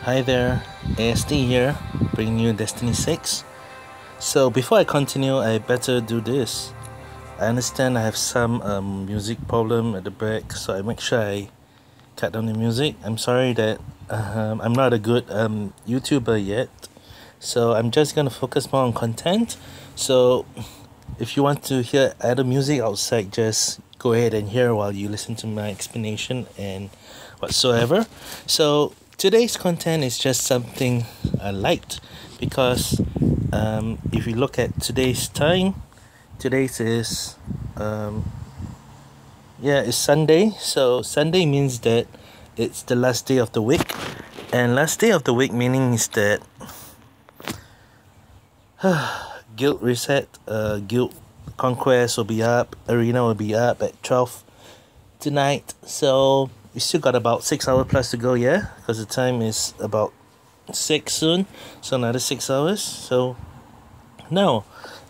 Hi there, AST here, bringing you Destiny6. So before I continue, I better do this. I understand I have some music problem at the back, so I make sure I cut down the music. I'm sorry that I'm not a good YouTuber yet, so I'm just gonna focus more on content. So if you want to hear other music outside, just go ahead and hear while you listen to my explanation and whatsoever. So today's content is just something I liked because if you look at today's time, today's is it's Sunday. So Sunday means that it's the last day of the week, and last day of the week meaning is that guild reset, guild Conquest will be up, arena will be up at 12 tonight. So we still got about 6 hours plus to go, yeah, because the time is about 6 soon, so another 6 hours. So now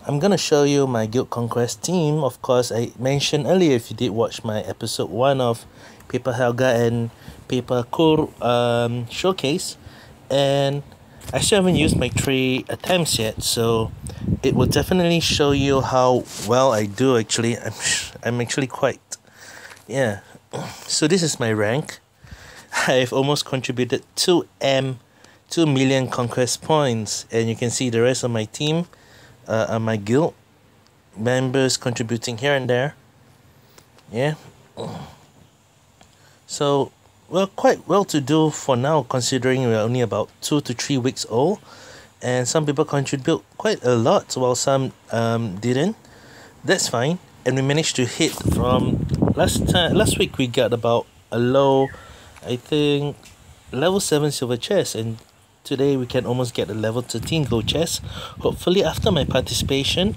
I'm gonna show you my guild Conquest team. Of course, I mentioned earlier, if you did watch my episode 1 of Paper Helga and Paper Kur showcase, and I still haven't used my 3 attempts yet, so it will definitely show you how well I do. Actually, I'm actually quite, yeah. So this is my rank. I've almost contributed 2 million conquest points, and you can see the rest of my team, my guild members contributing here and there. Yeah. So we're quite well to do for now, considering we're only about 2 to 3 weeks old, and some people contribute quite a lot while some didn't. That's fine. And we managed to hit from last week we got about a low, I think, level 7 silver chest, and today we can almost get a level 13 gold chest. Hopefully after my participation,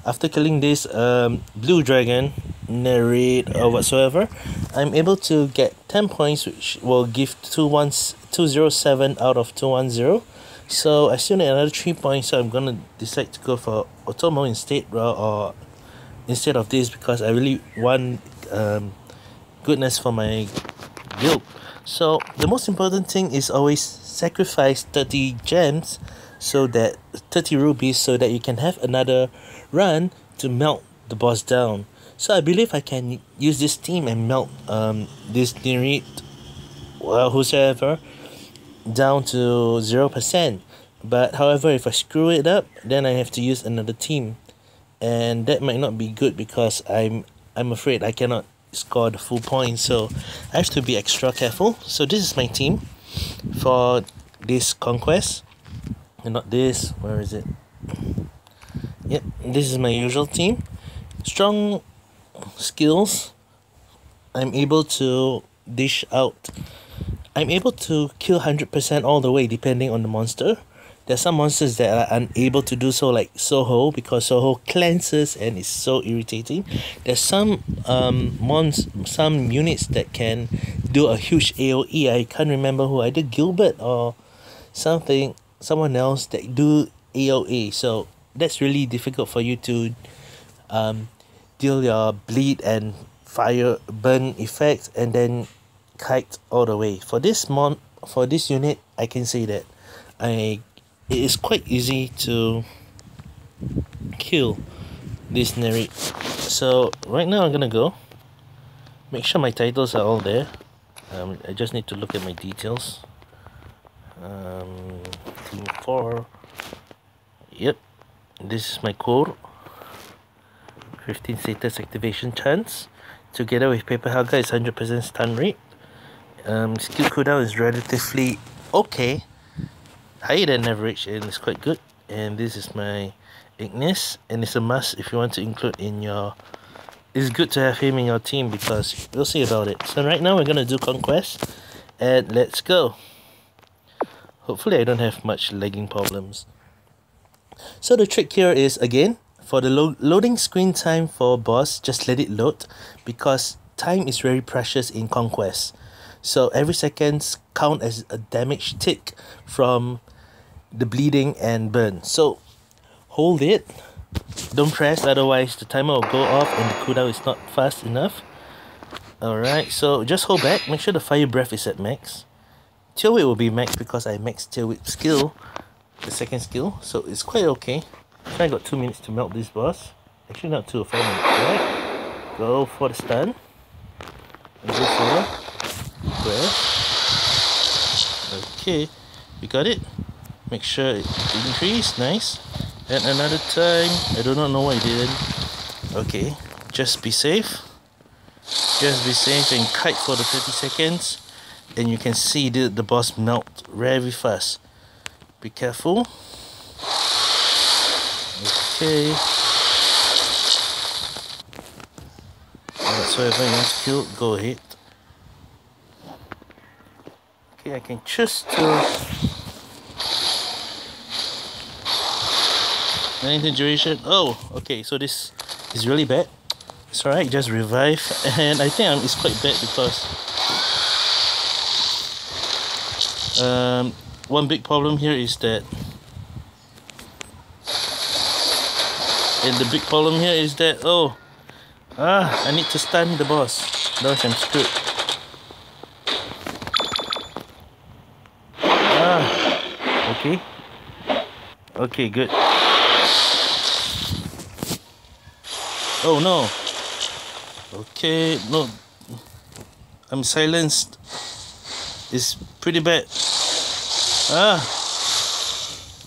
after killing this blue dragon, narrate or whatsoever, I'm able to get 10 points, which will give 207 out of 210. So I still need another 3 points, so I'm gonna decide to go for Otomo instead of this, because I really want goodness for my guild. So the most important thing is always sacrifice 30 gems, so that 30 rubies, so that you can have another run to melt the boss down. So I believe I can use this team and melt this Nereid, whosoever, down to 0%. But however, if I screw it up, then I have to use another team, and that might not be good, because I'm afraid I cannot score the full point, so I have to be extra careful. So this is my team for this Conquest, and not this, where is it? Yep, this is my usual team. Strong skills. I'm able to dish out, I'm able to kill 100% all the way, depending on the monster. There's some monsters that are unable to do so, like Soho, because Soho cleanses and is so irritating. There's some some units that can do a huge AoE. I can't remember who, either Gilbert or someone else that do AoE. So that's really difficult for you to deal your bleed and fire burn effects and then kite all the way. For this unit, I can say that it is quite easy to kill this Nereid. So right now I'm gonna go make sure my titles are all there. I just need to look at my details. Team 4. Yep, this is my core. 15 status activation chance. Together with Paper Helga is 100% stun rate. Skill cooldown is relatively okay, higher than average, and it's quite good. And this is my IGNIS, and it's a must if you want to include in your, it's good to have him in your team, because we'll see about it. So right now we're gonna do Conquest, and let's go. Hopefully I don't have much lagging problems. So the trick here is, again, for the loading screen time for boss, just let it load, because time is very precious in Conquest. So every second count as a damage tick from the bleeding and burn. So hold it, don't press, otherwise the timer will go off and the cooldown is not fast enough. Alright, so just hold back, make sure the fire breath is at max. tail whip will be max because I maxed tail whip skill, the second skill, so it's quite okay. So I got 2 minutes to melt this boss. Actually not 2 or 4 minutes, right? Go for the stun. And go for press. Okay, we got it. Make sure it increase, nice. And another time, I do not know why it didn't. Okay, just be safe. Just be safe and kite for the 30 seconds. And you can see the boss melt very fast. Be careful. Okay. Whatsoever you want to kill, go ahead. Okay, I can choose to maintain duration. Oh, okay, so this is really bad. It's alright, just revive. And I think it's quite bad because one big problem here is that I need to stun the boss, otherwise I'm screwed. Okay. Okay, good. Oh no. Okay, no. I'm silenced. It's pretty bad.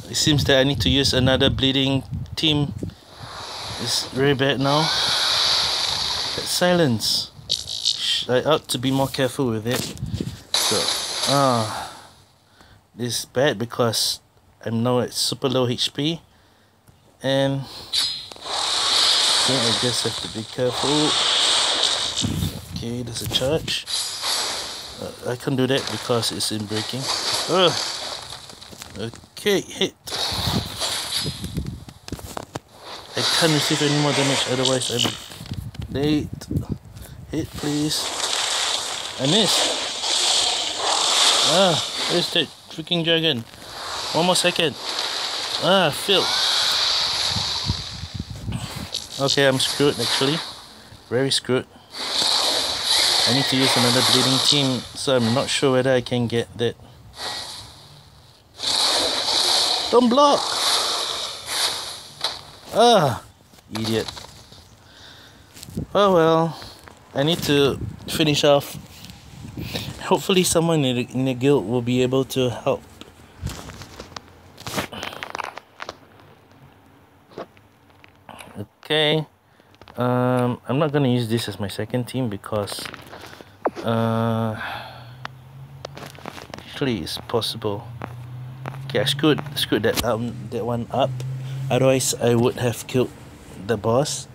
It seems that I need to use another bleeding team. It's very bad now. That silence. I ought to be more careful with it. So, this is bad because I'm now at super low HP. And I just have to be careful. Okay, there's a charge. I can't do that because it's in breaking. Okay, hit. I can't receive any more damage, otherwise I'm late. Hit, please. I missed. Where's that freaking dragon? One more second. Failed. Okay, I'm screwed actually. Very screwed. I need to use another bleeding team, so I'm not sure whether I can get that. Don't block! Idiot. Oh well, I need to finish off. Hopefully someone in the guild will be able to help. Okay. I'm not gonna use this as my second team because actually it's possible. Okay, I screwed that one up. Otherwise I would have killed the boss.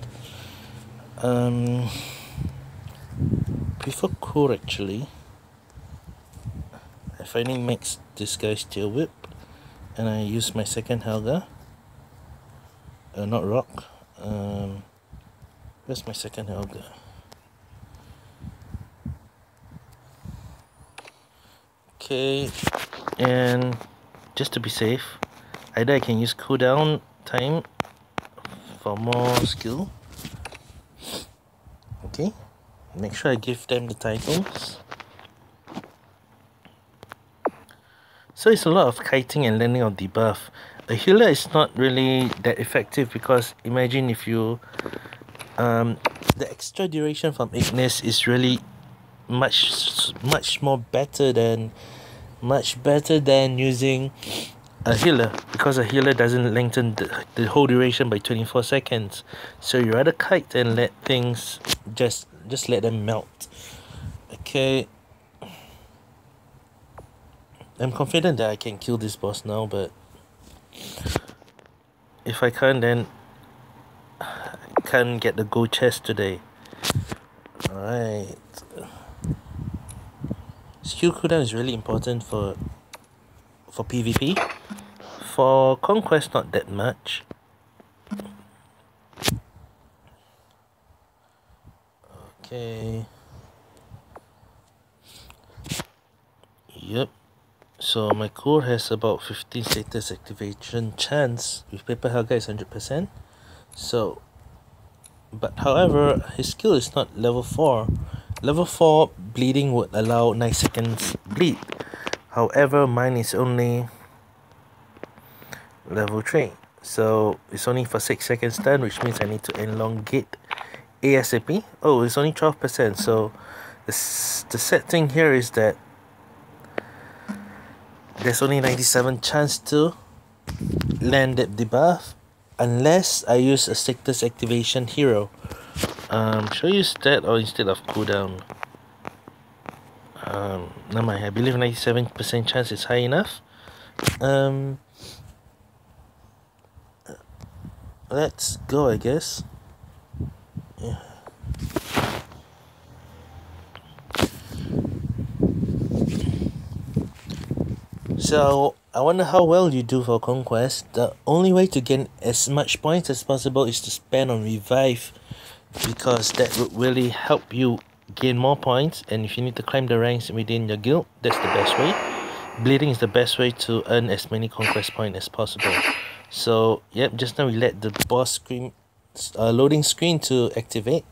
Prefer core actually. I finally maxed this guy's tail whip and I use my second Helga. Not rock. Where's my second Helga? Okay, and just to be safe, either I can use cooldown time for more skill. Okay, make sure I give them the titles. So it's a lot of kiting and landing of debuff. A healer is not really that effective because imagine if you the extra duration from IGNIS is really much more better than using a healer, because a healer doesn't lengthen the whole duration by 24 seconds. So you rather kite and let things just let them melt. Okay, I'm confident that I can kill this boss now, but if I can't, then I can't get the gold chest today. Alright. Skill cooldown is really important for PvP. For Conquest, not that much. Okay. Yep. So my core has about 15 status activation chance. With Paper Helga is 100%. So, but however, his skill is not level 4. Level 4 bleeding would allow 9 seconds bleed. However, mine is only level 3, so it's only for 6 seconds stun, which means I need to elongate ASAP. Oh, it's only 12%, so the sad thing here is that there's only 97 chance to land that debuff unless I use a status activation hero. Should I use that or instead of cooldown? Never mind, I believe 97% chance is high enough. Let's go, I guess. Yeah. So, I wonder how well you do for Conquest. The only way to gain as much points as possible is to spend on Revive, because that would really help you gain more points. And if you need to climb the ranks within your guild, that's the best way. Bleeding is the best way to earn as many Conquest points as possible. So, yep, just now we let the boss screen, loading screen to activate.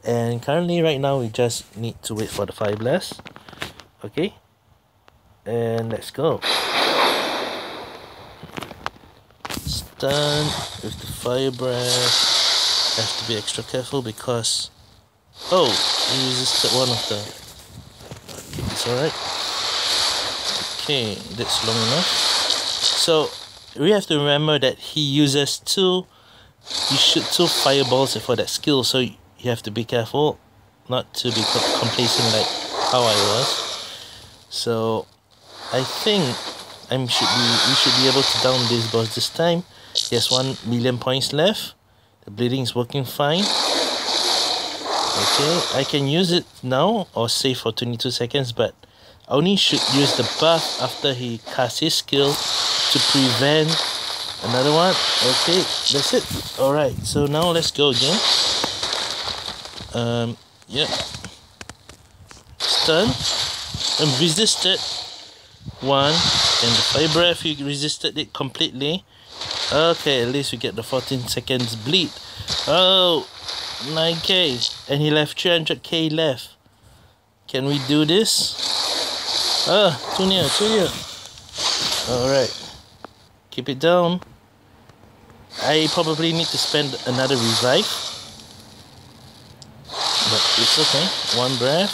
And currently, right now, we just need to wait for the Fire Blast. Okay? And let's go. Stun with the Fire Breath. Have to be extra careful because... Oh, he resisted one of the... Okay, it's alright. Okay, that's long enough. So, we have to remember that he uses two fireballs for that skill, so you have to be careful not to be complacent like how I was. So I think we should be able to down this boss this time. He has 1 million points left. The bleeding is working fine. Okay, I can use it now or save for 22 seconds, but I only should use the buff after he casts his skill to prevent another one. Okay, that's it. Alright, so now let's go again. Yep. Stun. And resisted one. And the Fire Breath, he resisted it completely. Okay, at least we get the 14 seconds bleed. Oh, 9k. And he left 300k left. Can we do this? Too near. Alright. Keep it down. I probably need to spend another revive, but it's okay. 1 breath,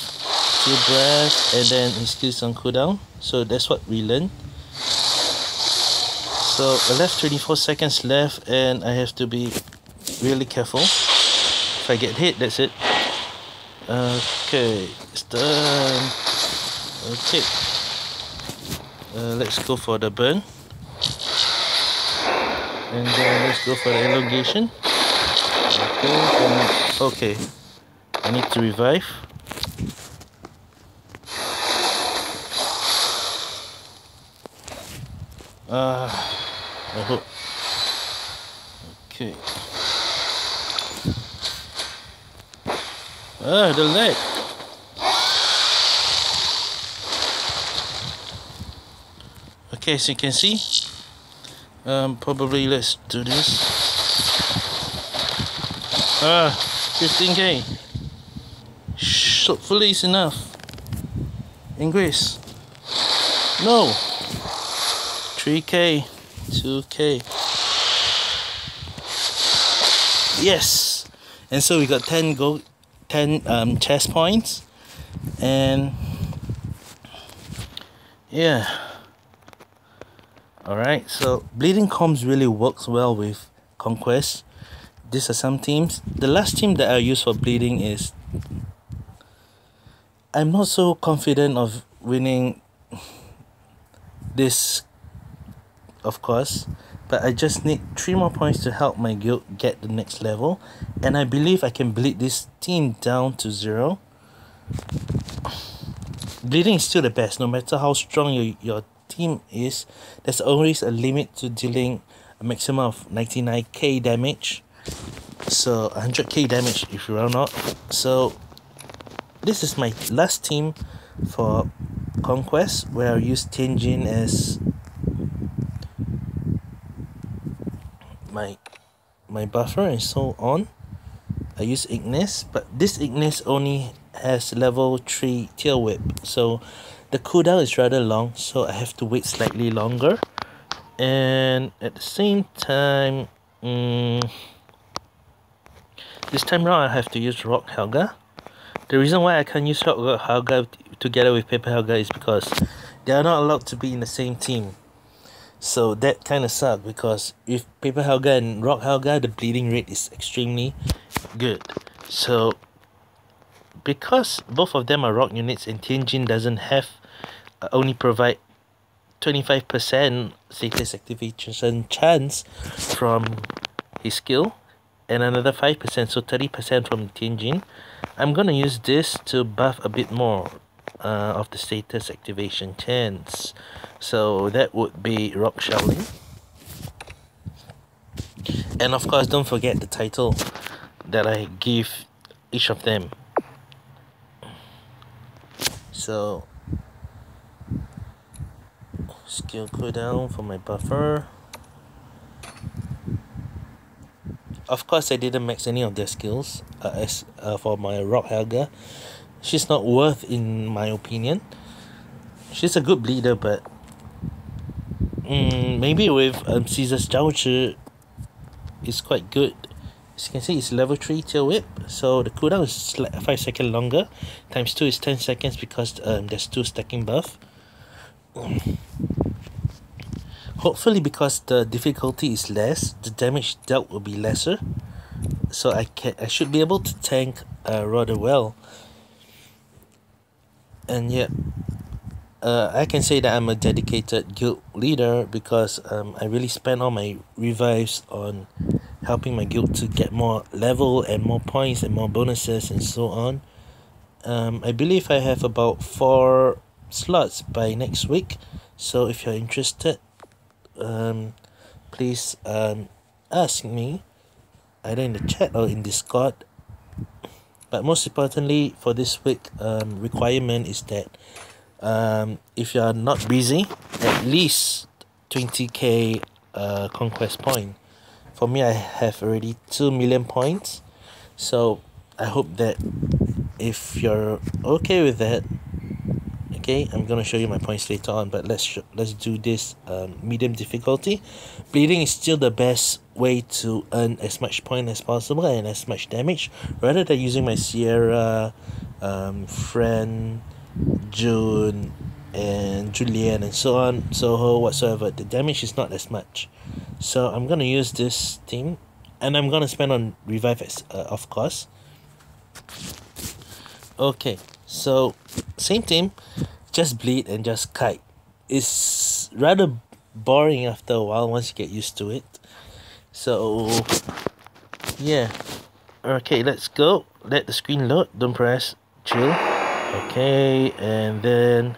2 breaths, and then he skills on cooldown. So that's what we learned. So I left 24 seconds left, and I have to be really careful. If I get hit, that's it. Okay, stun. Okay. Let's go for the burn. And then let's go for the elongation. Okay, I need to revive. I hope. Okay. The leg. Okay, so you can see. Probably let's do this. 15k. Hopefully it's enough. Increase. No. 3k. 2k. Yes. And so we got 10 chest points. And yeah. Alright, so bleeding comms really works well with Conquest. These are some teams. The last team that I use for bleeding is... I'm not so confident of winning this, of course, but I just need 3 more points to help my guild get the next level, and I believe I can bleed this team down to 0. Bleeding is still the best, no matter how strong your team is. There's always a limit to dealing a maximum of 99k damage, so 100k damage if you round up. So this is my last team for Conquest, where I use Tianjin as my buffer and so on. I use IGNIS, but this IGNIS only has level 3 tail whip, so the cooldown is rather long, so I have to wait slightly longer. And at the same time, this time around I have to use Rock Helga. The reason why I can't use Rock Helga together with Paper Helga is because they are not allowed to be in the same team. So that kind of sucks, because with Paper Helga and Rock Helga, the bleeding rate is extremely good. So because both of them are rock units and Tianjin doesn't have only provide 25% status activation chance from his skill and another 5%, so 30% from Tianjin, I'm gonna use this to buff a bit more of the status activation chance. So that would be Rock Shaolin. And of course, don't forget the title that I give each of them. So skill cooldown for my buffer. Of course, I didn't max any of their skills for my Rock Helga. She's not worth, in my opinion. She's a good bleeder, but maybe with Caesar's Zhao is quite good. As you can see, it's level 3 tail whip, so the cooldown is like 5 seconds longer. Times 2 is 10 seconds because there's 2 stacking buff. Hopefully, because the difficulty is less, the damage dealt will be lesser. So I should be able to tank rather well. And yeah, I can say that I'm a dedicated guild leader because I really spend all my revives on helping my guild to get more level and more points and more bonuses and so on. I believe I have about 4 slots by next week, so if you're interested, please ask me either in the chat or in Discord. But most importantly for this week, requirement is that if you are not busy, at least 20k conquest point. For me, I have already 2 million points, so I hope that if you're okay with that, okay, I'm gonna show you my points later on, but let's do this medium difficulty. Bleeding is still the best way to earn as much point as possible and as much damage, rather than using my Sierra, Friend, June, and Julian, and so on, Soho, whatsoever. The damage is not as much, so I'm gonna use this thing, and I'm gonna spend on revive of course. Okay, so same team, just bleed and just kite. It's rather boring after a while once you get used to it. So yeah, okay, let's go. Let the screen load, don't press, chill. Okay, and then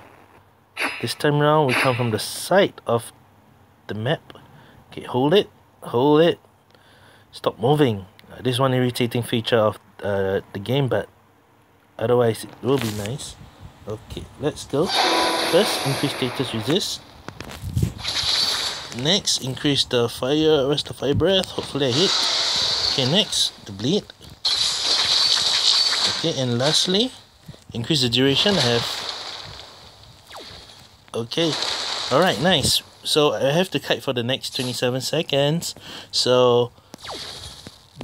this time around we come from the side of the map. Okay, hold it, stop moving. This is one irritating feature of the game, but otherwise it will be nice. Okay, let's go. First, increase status resist. Next, increase the fire, rest of fire breath. Hopefully I hit. Okay, next, the bleed. Okay, and lastly, increase the duration. I have. Okay, alright, nice. So I have to kite for the next 27 seconds. So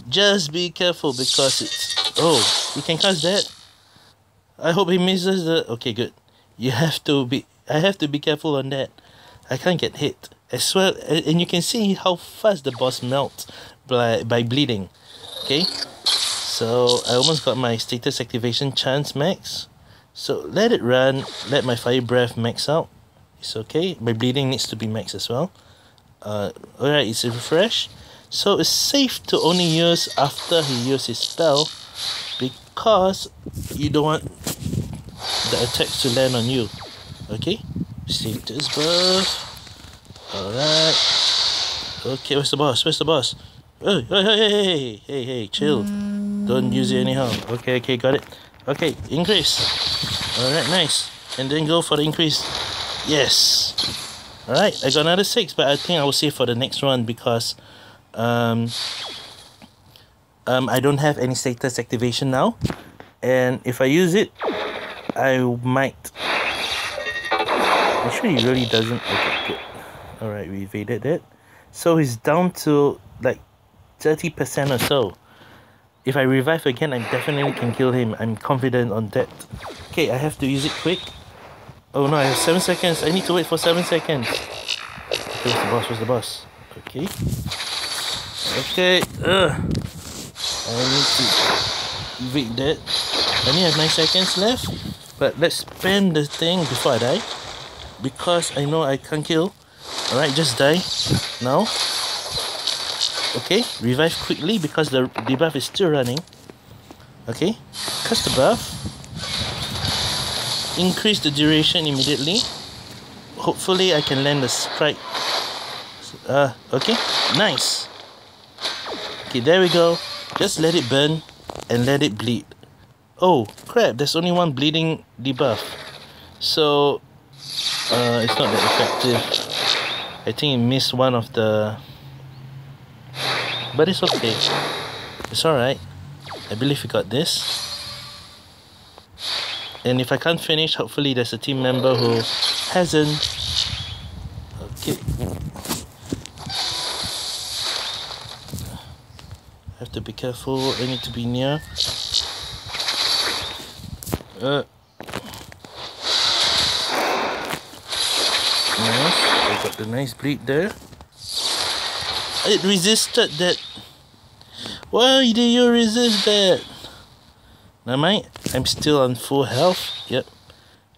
just be careful because it's. Oh, we can cast that. I hope he misses the. Okay, good. You have to be. I have to be careful on that. I can't get hit as well, and you can see how fast the boss melts by bleeding. Okay, so I almost got my status activation chance max. So let it run. Let my fire breath max out. It's okay. My bleeding needs to be max as well. Alright, it's a refresh. So it's safe to only use after he uses his spell, because you don't want the attacks to land on you. Okay, status buff. Alright. Okay, where's the boss? Hey, chill. Don't use it anyhow. Okay, got it. Okay, increase. Alright, nice. And then go for the increase. Yes. Alright, I got another 6, but I think I will save for the next one because I don't have any status activation now. And if I use it, I might. Actually, he really doesn't. Okay, good. Alright, we evaded that. So he's down to like 30% or so. If I revive again, I definitely can kill him. I'm confident on that. Okay, I have to use it quick. Oh no, I have 7 seconds. I need to wait for 7 seconds. Okay, where's the boss? Where's the boss? Okay. Okay. I need to evade that. I only have 9 seconds left. But let's spam the thing before I die. Because I know I can't kill. Alright, just die. Now. Okay, revive quickly because the debuff is still running. Okay, cast the buff. Increase the duration immediately. Hopefully I can land the strike. Okay, nice. Okay, there we go. Just let it burn and let it bleed. Oh crap, there's only one bleeding debuff. So it's not that effective. I think it missed one of the... But it's okay. It's alright. I believe we got this. And if I can't finish, hopefully there's a team member who hasn't. Okay. I have to be careful. I need to be near. Nice. I got the nice bleed there. It resisted that. Why do you resist that? Never mind. I'm still on full health. Yep.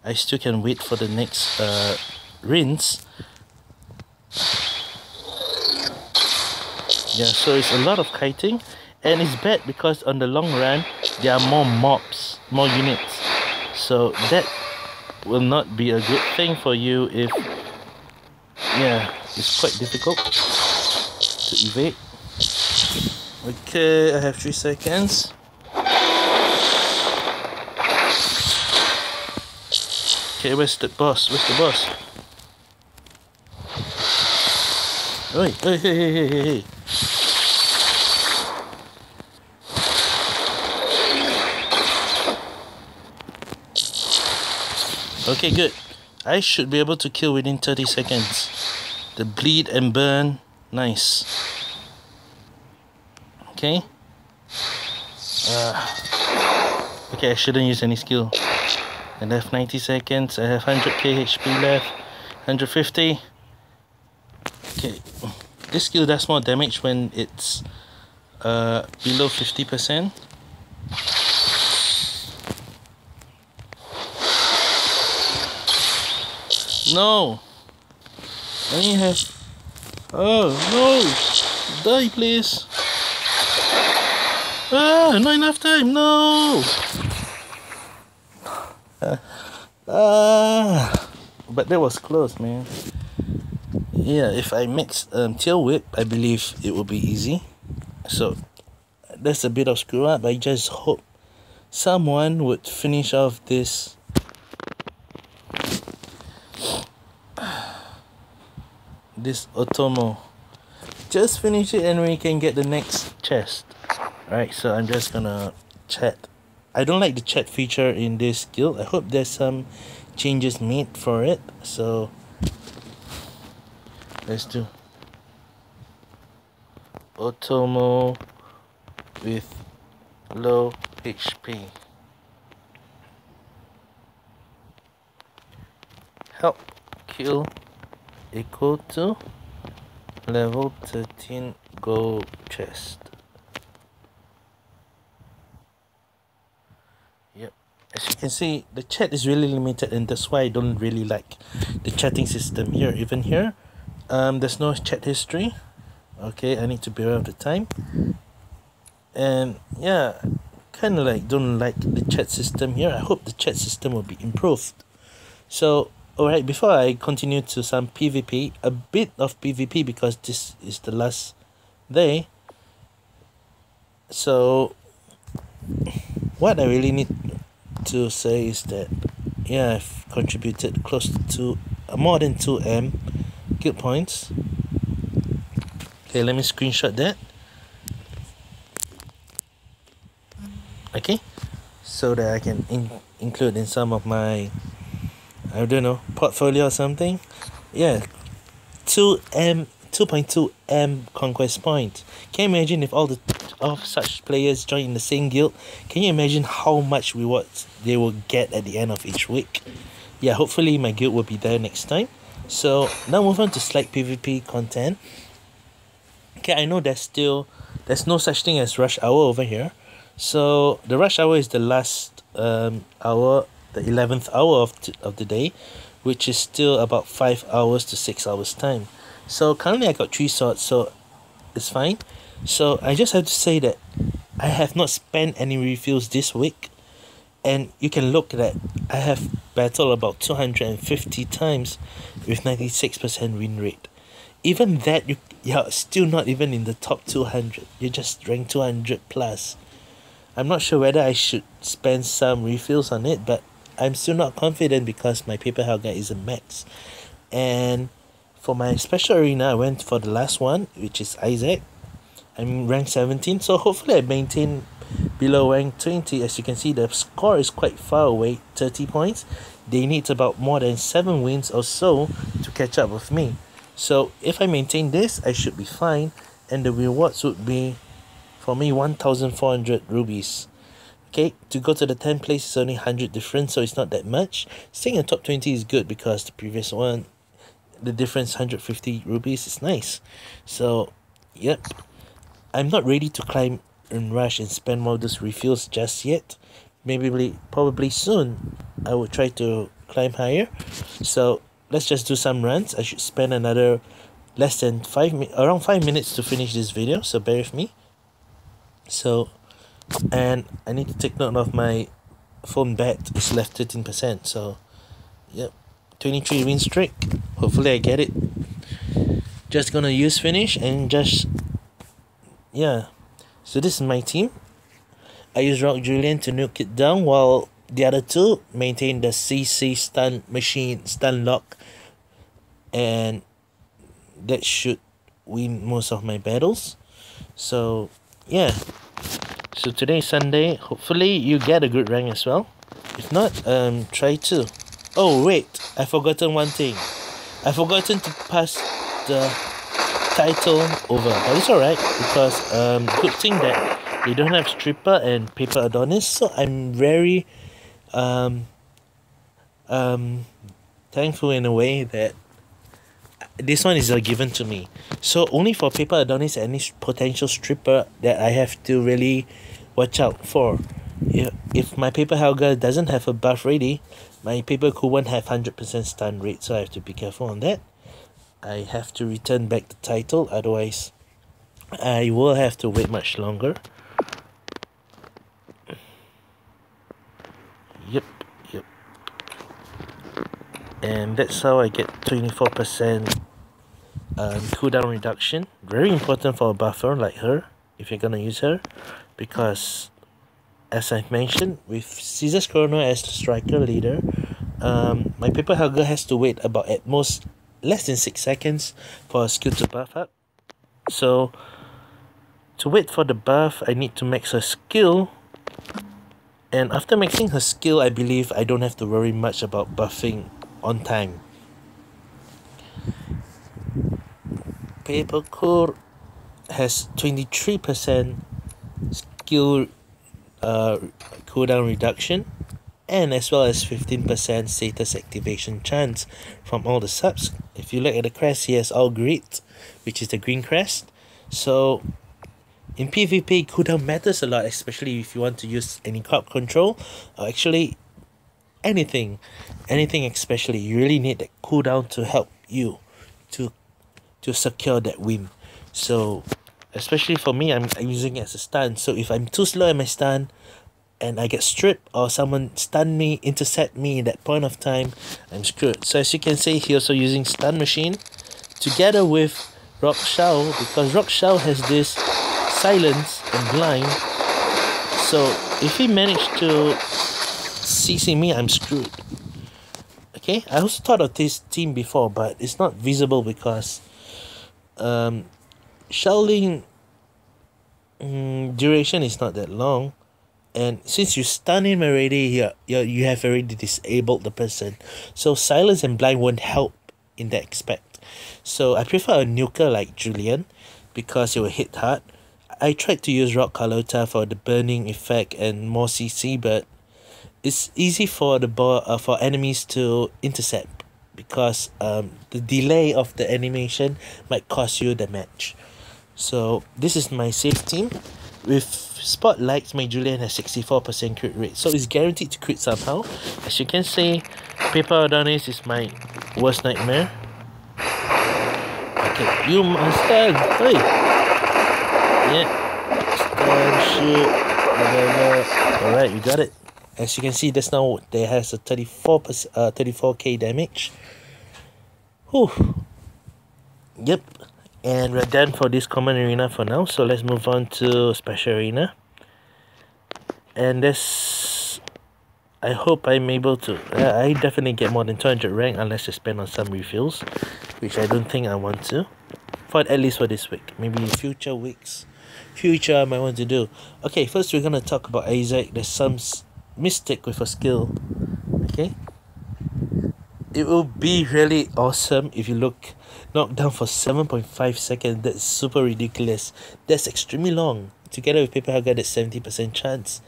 I still can wait for the next rinse. Yeah, so it's a lot of kiting. And it's bad because on the long run, there are more mobs, more units. So that will not be a good thing for you if... Yeah, it's quite difficult to evade. Okay, I have 3 seconds. Okay, where's the boss? Where's the boss? Oi, hey. Okay, good. I should be able to kill within 30 seconds. The bleed and burn, nice. Okay. Okay, I shouldn't use any skill. I left 90 seconds. I have 100k HP left. 150. Okay. This skill does more damage when it's below 50%. No. I only have... Oh no! Die please! Not enough time, no! But that was close, man. Yeah, if I mix tail whip, I believe it will be easy. So that's a bit of screw up. I just hope someone would finish off this. This Otomo. Just finish it and we can get the next chest. Alright, so I'm just gonna chat. I don't like the chat feature in this guild. I hope there's some changes made for it. So let's do Otomo with low HP. Help kill equal to level 13 gold chest. Yep, as you can see, the chat is really limited, and that's why I don't really like the chatting system here. Even here, there's no chat history. Okay, I need to be aware of the time. And yeah, kind of like don't like the chat system here. I hope the chat system will be improved. So alright, before I continue to some PvP, a bit of PvP because this is the last day. So what I really need to say is that yeah, I've contributed close to more than 2M guild points. Okay, let me screenshot that. Okay, so that I can include in some of my, I don't know, portfolio or something. Yeah, 2.2 M conquest point. Can you imagine if all the of such players join in the same guild? Can you imagine how much rewards they will get at the end of each week? Yeah, hopefully my guild will be there next time. So now move on to slight PvP content. Okay, I know there's no such thing as rush hour over here. So the rush hour is the last hour, the 11th hour of the day, which is still about 5 hours to 6 hours time. So currently I got 3 swords, so it's fine. So I just have to say that I have not spent any refills this week, and you can look at that. I have battled about 250 times with 96% win rate. Even that, you're still not even in the top 200. You're just ranked 200 plus. I'm not sure whether I should spend some refills on it, but I'm still not confident because my paper Helga isn't max. And for my special arena, I went for the last one, which is Isaac. I'm rank 17, so hopefully I maintain below rank 20. As you can see, the score is quite far away, 30 points. They need about more than 7 wins or so to catch up with me. So if I maintain this, I should be fine, and the rewards would be, for me, 1,400 rubies. Okay, to go to the 10th place is only 100 difference, so it's not that much. Staying in top 20 is good because the previous one, the difference 150 rubies is nice. So, yep. I'm not ready to climb and rush and spend more of those refills just yet. Probably soon I will try to climb higher. So let's just do some runs. I should spend another around 5 minutes to finish this video, so bear with me. So, and I need to take note of my phone bet is left 13%. So yep, 23 win streak. Hopefully I get it. Just gonna use finish and just, yeah. So this is my team. I use Rock Julian to nuke it down, while the other two maintain the CC stun lock, and that should win most of my battles. So yeah. So today is Sunday. Hopefully you get a good rank as well. If not, try to. Oh wait, I forgotten one thing. I forgotten to pass the title over, but it's alright because good thing that they don't have stripper and paper Adonis, so I'm very thankful in a way that this one is given to me. So only for paper Adonis and any potential stripper that I have to really watch out for. If my paper Helga doesn't have a buff ready, my paper Ku won't have 100% stun rate, so I have to be careful on that. I have to return back the title, otherwise I will have to wait much longer. Yep. And that's how I get 24% cooldown reduction. Very important for a buffer like her, if you're gonna use her, because as I've mentioned, with Caesar's Chrono as the striker leader, my paper Helga has to wait about at most less than 6 seconds for a skill to buff up. So to wait for the buff, I need to max her skill, and after maxing her skill, I believe I don't have to worry much about buffing on time. Paper Core has 23% skill cooldown reduction, and as well as 15% status activation chance from all the subs. If you look at the crest, he has all grit, which is the green crest. So in PvP, cooldown matters a lot, especially if you want to use any crowd control, or actually anything especially. You really need that cooldown to help you to secure that win. So especially for me, I'm using it as a stun. So if I'm too slow at my stun and I get stripped, or someone stun me, intercept me in that point of time, I'm screwed. So as you can see, he also using stun machine together with Rock Shao, because Rock Shao has this silence and blind. So if he managed to CC me, I'm screwed. Okay, I also thought of this team before, but it's not visible because Shaolin duration is not that long, and since you stun him already, you have already disabled the person. So silence and blind won't help in that aspect. So I prefer a nuker like Julian because it will hit hard. I tried to use Rock Carlota for the burning effect and more CC, but it's easy for for enemies to intercept because the delay of the animation might cost you the match. So this is my safe team. With Spotlights, my Julian has 64% crit rate, so it's guaranteed to crit somehow. As you can see, Paper Adonis is my worst nightmare. Okay, you must stand. Hey! Yeah. Stand, shoot, whatever. Alright, you got it. As you can see, just now there has a 34k damage. Whew. Yep. And we're done for this common arena for now, so let's move on to special arena. And this, I hope I'm able to, I definitely get more than 200 rank unless I spend on some refills, which I don't think I want to, for at least for this week. Maybe in future weeks, I might want to do. Okay, first we're gonna talk about Isaac. There's some mistake with a skill. Okay, it will be really awesome if you look knocked down for 7.5 seconds. That's super ridiculous. That's extremely long. Together with Paper Helga, that's 70% chance.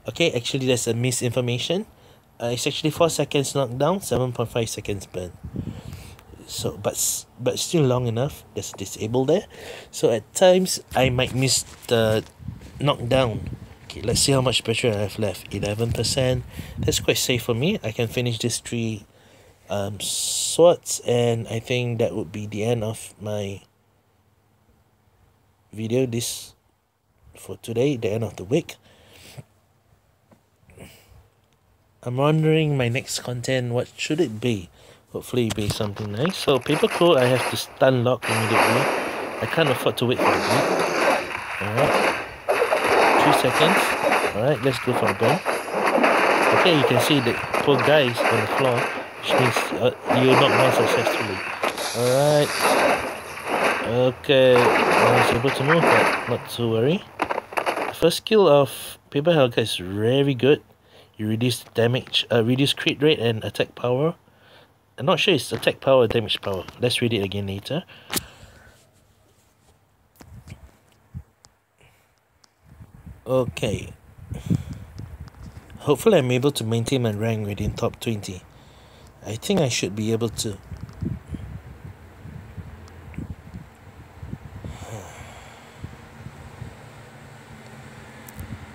Okay, actually that's a misinformation. It's actually 4 seconds knockdown, 7.5 seconds burn. So but still long enough. There's disable there. So at times I might miss the knockdown. Okay, let's see how much pressure I have left. 11%. That's quite safe for me. I can finish this 3 swords, and I think that would be the end of my video this for today, the end of the week. I'm wondering my next content, what should it be? Hopefully it be something nice. So Paper Coat, I have to stun lock immediately. I can't afford to wait for the beat. Alright, 3 seconds. Alright, let's go for a burn. Okay, you can see the poor guy is on the floor, which means you knocked down successfully. Alright. Okay, I was able to move, but not to worry. The first skill of Paper Helga is very good. You reduce damage, reduce crit rate and attack power. I'm not sure it's attack power or damage power. Let's read it again later. Okay. Hopefully I'm able to maintain my rank within top 20. I think I should be able to.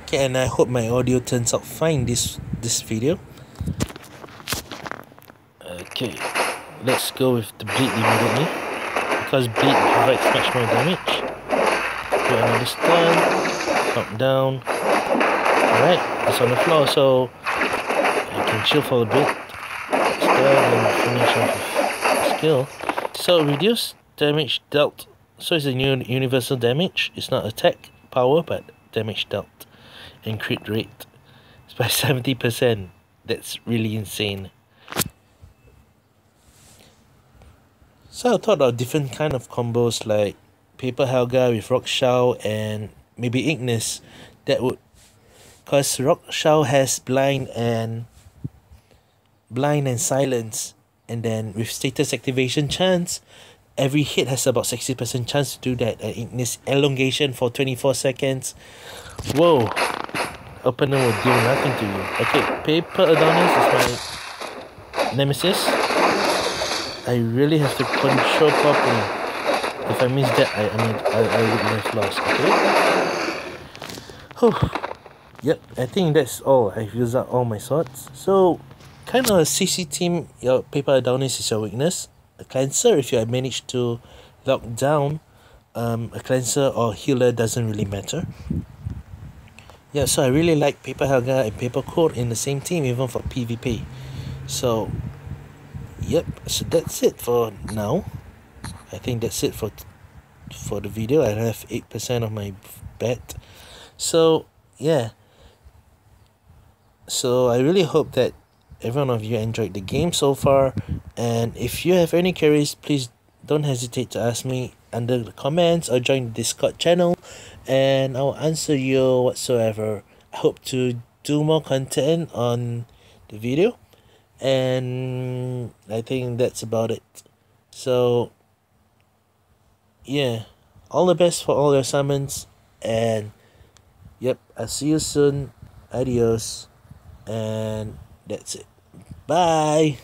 Okay, and I hope my audio turns out fine this video. Okay, let's go with the bleed immediately, because bleed provides much more damage. Do another stun, knock down. Alright, it's on the floor, so I can chill for a bit. Stun and finish off with skill. So reduce damage dealt. So it's a new universal damage. It's not attack power, but damage dealt. And crit rate. It's by 70%. That's really insane. So I thought of different kind of combos like Paper Helga with Rock Shao and maybe IGNIS. That would, cause Rock Shao has blind and silence, and then with status activation chance, every hit has about 60% chance to do that. And IGNIS elongation for 24 seconds. Whoa, opener will do nothing to you. Okay, Paper Adonis is my nemesis. I really have to control properly. If I miss that, I would have lost. Okay. Whew. Yep, I think that's all. I've used up all my swords. So, kind of a CC team. Your Paper Adonis is your weakness. A cleanser, if you have managed to lock down a cleanser or healer, doesn't really matter. Yeah, so I really like Paper Helga and Paper Coat in the same team, even for PvP. So, yep, so that's it for now. I think that's it for the video. I have 8% of my bet. So, yeah. So, I really hope that every one of you enjoyed the game so far. And if you have any queries, please don't hesitate to ask me under the comments or join the Discord channel. And I'll answer you whatsoever hope to do more content on the video, and I think that's about it. So yeah, all the best for all your assignments, and yep, I'll see you soon. Adios, and that's it. Bye.